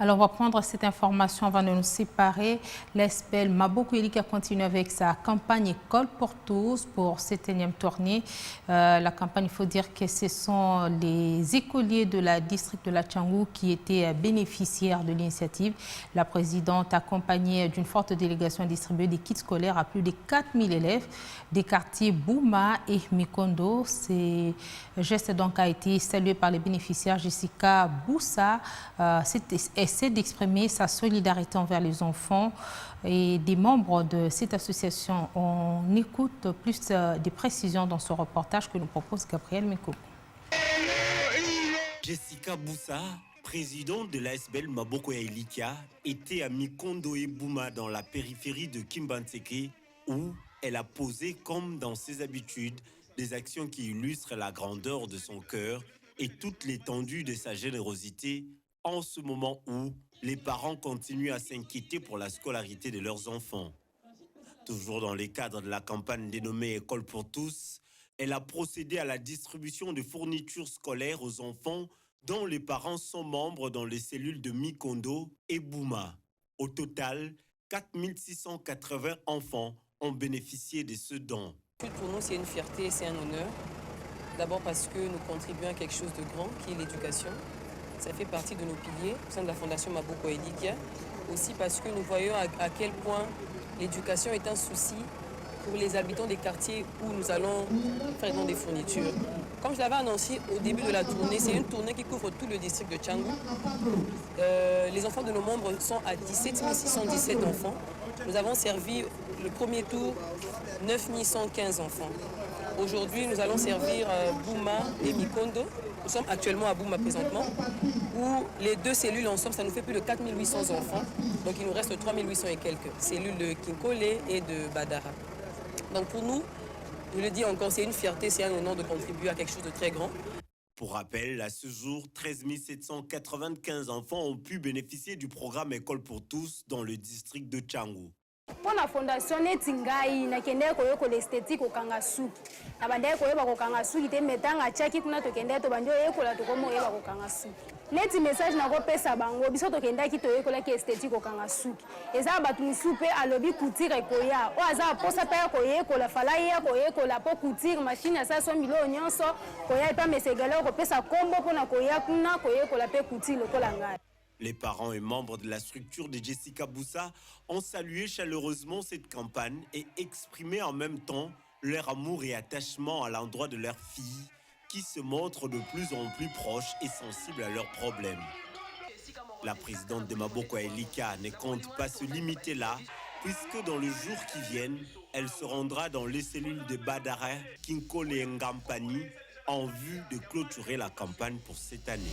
Alors, on va prendre cette information avant de nous séparer. L'ESBEL Maboko Elika continue avec sa campagne École pour tous pour cette énième tournée. La campagne, il faut dire que ce sont les écoliers de la district de la Tchangou qui étaient bénéficiaires de l'initiative. La présidente, accompagnée d'une forte délégation, a distribué des kits scolaires à plus de 4000 élèves des quartiers Bouma et Mikondo. Ce geste donc a été salué par les bénéficiaires. Jessica Boussa essaie d'exprimer sa solidarité envers les enfants et des membres de cette association. On écoute plus de précisions dans ce reportage que nous propose Gabriel Meko. Jessica Boussa, présidente de l'ASBEL Maboko Elika, était à Mikondo et Bouma dans la périphérie de Kimbantseke où elle a posé, comme dans ses habitudes, des actions qui illustrent la grandeur de son cœur et toute l'étendue de sa générosité en ce moment où les parents continuent à s'inquiéter pour la scolarité de leurs enfants. Toujours dans le cadre de la campagne dénommée École pour tous, elle a procédé à la distribution de fournitures scolaires aux enfants dont les parents sont membres dans les cellules de Mikondo et Bouma. Au total, 4680 enfants ont bénéficié de ce don. Pour nous, c'est une fierté et c'est un honneur. D'abord parce que nous contribuons à quelque chose de grand, qui est l'éducation. Ça fait partie de nos piliers au sein de la Fondation Maboko Elika. Aussi parce que nous voyons à quel point l'éducation est un souci pour les habitants des quartiers où nous allons faire don des fournitures. Comme je l'avais annoncé au début de la tournée, c'est une tournée qui couvre tout le district de Tchangou. Les enfants de nos membres sont à 17 617 enfants. Nous avons servi le premier tour 9 115 enfants. Aujourd'hui, nous allons servir Bouma et Mikondo. Nous sommes actuellement à Bouma présentement, où les deux cellules ensemble, ça nous fait plus de 4800 enfants. Donc il nous reste 3800 et quelques cellules de Kinkole et de Badara. Donc pour nous, je le dis encore, c'est une fierté, c'est un honneur de contribuer à quelque chose de très grand. Pour rappel, à ce jour, 13 795 enfants ont pu bénéficier du programme École pour tous dans le district de Tchangou. Pour la fondation neti ngai nakende koyoko l'esthétique okanga suki na bande koyeba kokanga suki te metanga chaki kuna tokende to bande yekola to komo yeba kokanga suki neti message na kopesa bango biso tokenda ki toyekola ki esthétique okanga suki eza batu misupe alobi couture koya o aza posa pa koyekola fala ya koyekola po couture machine ya sa so milo nyonso koya pa mesegala kopesa kombo pona koya kuna koyekola pe couture lokola ngai. Les parents et membres de la structure de Jessica Boussa ont salué chaleureusement cette campagne et exprimé en même temps leur amour et attachement à l'endroit de leur fille qui se montrent de plus en plus proches et sensibles à leurs problèmes. La présidente de Maboko Elika ne compte pas se limiter là, puisque dans les jours qui viennent, elle se rendra dans les cellules de Badara, Kinkole et Ngampani en vue de clôturer la campagne pour cette année.